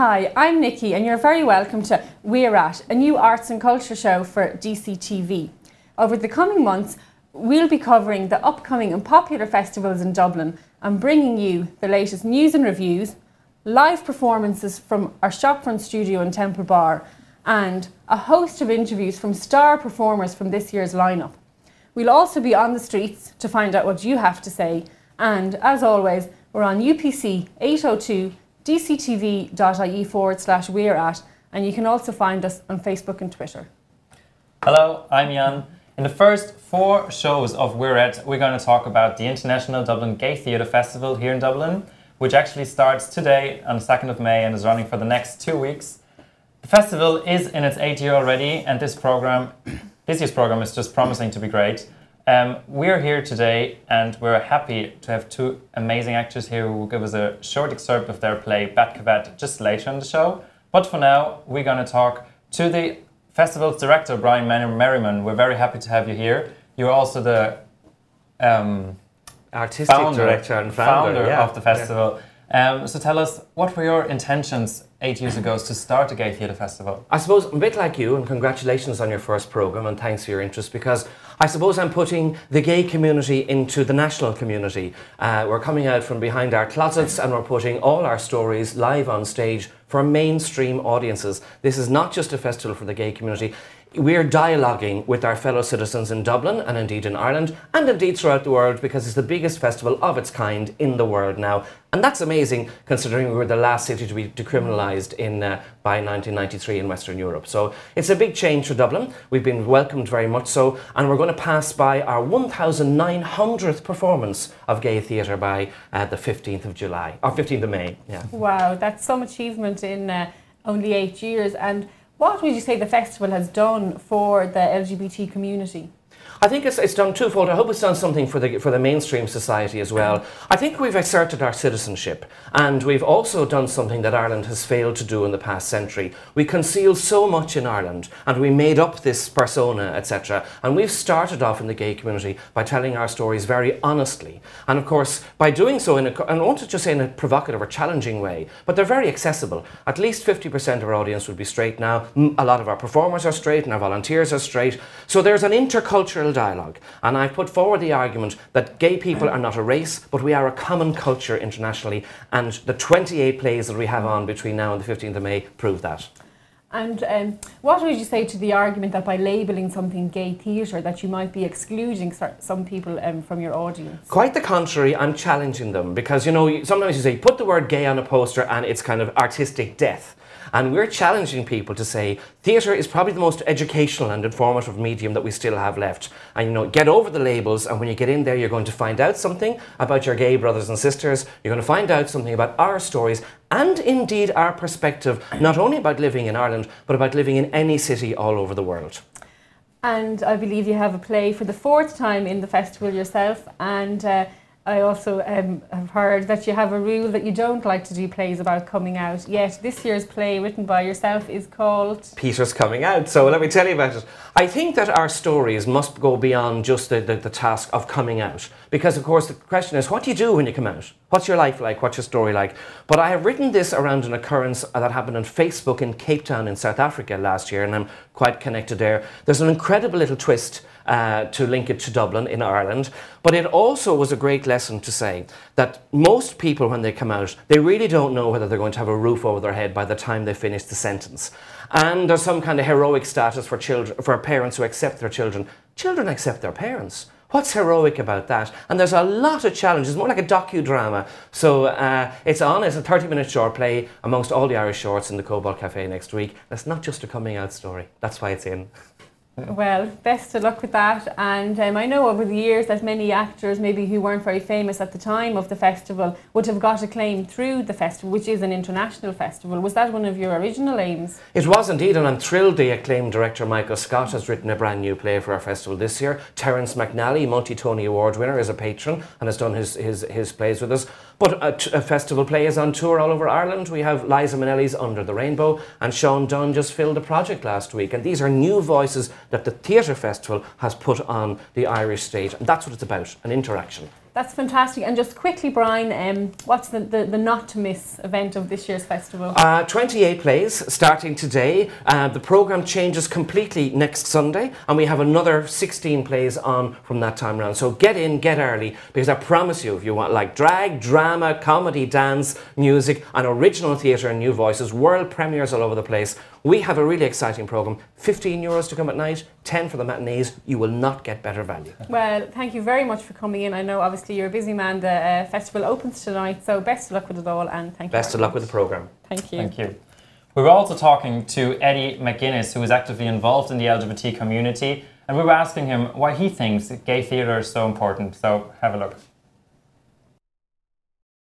Hi, I'm Nicky and you're very welcome to We're At, a new arts and culture show for DCTV. Over the coming months, we'll be covering the upcoming and popular festivals in Dublin and bringing you the latest news and reviews, live performances from our shopfront studio in Temple Bar, and a host of interviews from star performers from this year's lineup. We'll also be on the streets to find out what you have to say, and as always, we're on UPC 802 dctv.ie/we're at, and you can also find us on Facebook and Twitter. Hello, I'm Jan. In the first 4 shows of We're At, we're going to talk about the International Dublin Gay Theatre Festival here in Dublin, which actually starts today on the 2nd of May and is running for the next 2 weeks. The festival is in its 8th year already, and this year's program is just promising to be great. We're here today and we're happy to have 2 amazing actors here who will give us a short excerpt of their play Bat Cavat just later in the show. But for now, we're going to talk to the festival's director, Brian Merriman. We're very happy to have you here. You're also the artistic director and founder of the festival. So tell us, what were your intentions 8 years ago to start a gay theatre festival? I suppose a bit like you, and congratulations on your first programme and thanks for your interest, because I suppose I'm putting the gay community into the national community. We're coming out from behind our closets and we're putting all our stories live on stage for mainstream audiences. This is not just a festival for the gay community. We're dialoguing with our fellow citizens in Dublin and indeed in Ireland and indeed throughout the world, because it's the biggest festival of its kind in the world now. And that's amazing considering we were the last city to be decriminalised by 1993 in Western Europe. So it's a big change for Dublin. We've been welcomed very much so, and we're going to pass by our 1900th performance of gay theatre by the 15th of July, or 15th of May. Yeah. Wow, that's some achievement in only 8 years. And what would you say the festival has done for the LGBT community? I think it's done twofold. I hope it's done something for the mainstream society as well. I think we've asserted our citizenship, and we've also done something that Ireland has failed to do in the past century. We concealed so much in Ireland, and we made up this persona, etc. And we've started off in the gay community by telling our stories very honestly. And of course, by doing so, and I won't just say in a provocative or challenging way, but they're very accessible. At least 50% of our audience would be straight now. A lot of our performers are straight and our volunteers are straight. So there's an intercultural dialogue, and I've put forward the argument that gay people are not a race, but we are a common culture internationally, and the 28 plays that we have on between now and the 15th of May prove that. And what would you say to the argument that by labelling something gay theatre that you might be excluding some people from your audience? Quite the contrary, I'm challenging them, because, you know, sometimes you say put the word gay on a poster and it's kind of artistic death. And we're challenging people to say theatre is probably the most educational and informative medium that we still have left. And, you know, get over the labels, and when you get in there, you're going to find out something about your gay brothers and sisters. You're going to find out something about our stories and indeed our perspective, not only about living in Ireland, but about living in any city all over the world. And I believe you have a play for the 4th time in the festival yourself, and I also have heard that you have a rule that you don't like to do plays about coming out, yet this year's play written by yourself is called Peter's Coming Out. So let me tell you about it. I think that our stories must go beyond just the task of coming out, because of course the question is, what do you do when you come out? What's your life like? What's your story like? But I have written this around an occurrence that happened on Facebook in Cape Town in South Africa last year, and I'm quite connected there. There's an incredible little twist to link it to Dublin in Ireland, but it also was a great lesson to say that most people, when they come out, they really don't know whether they're going to have a roof over their head by the time they finish the sentence. And there's some kind of heroic status for children, for parents who accept their children. Children accept their parents. What's heroic about that? And there's a lot of challenges, more like a docudrama. So it's a 30-minute short play amongst all the Irish shorts in the Cobalt Cafe next week. That's not just a coming out story. That's why it's in. Well, best of luck with that. And I know over the years that many actors, maybe who weren't very famous at the time of the festival, would have got acclaim through the festival, which is an international festival. Was that one of your original aims? It was indeed, and I'm thrilled the acclaimed director Michael Scott has written a brand new play for our festival this year. Terence McNally, multi-Tony Award winner, is a patron and has done his plays with us. But a festival play is on tour all over Ireland. We have Liza Minnelli's Under the Rainbow, and Sean Dunn just filled a project last week. And these are new voices that the Theatre Festival has put on the Irish stage. And that's what it's about, an interaction. That's fantastic. And just quickly, Brian, what's the not to miss event of this year's festival? 28 plays starting today. The programme changes completely next Sunday, and we have another 16 plays on from that time around. So get in, get early, because I promise you, if you want like drag, drama, comedy, dance, music, and original theatre and new voices, world premieres all over the place, we have a really exciting programme. €15 to come at night, 10 for the matinees. You will not get better value. Well, thank you very much for coming in. I know obviously you're a busy man. The festival opens tonight, so best of luck with it all, and thank you. Best of luck with the programme. Thank you. Thank you. We were also talking to Eddie McGuinness, who is actively involved in the LGBT community, and we were asking him why he thinks gay theatre is so important. So have a look.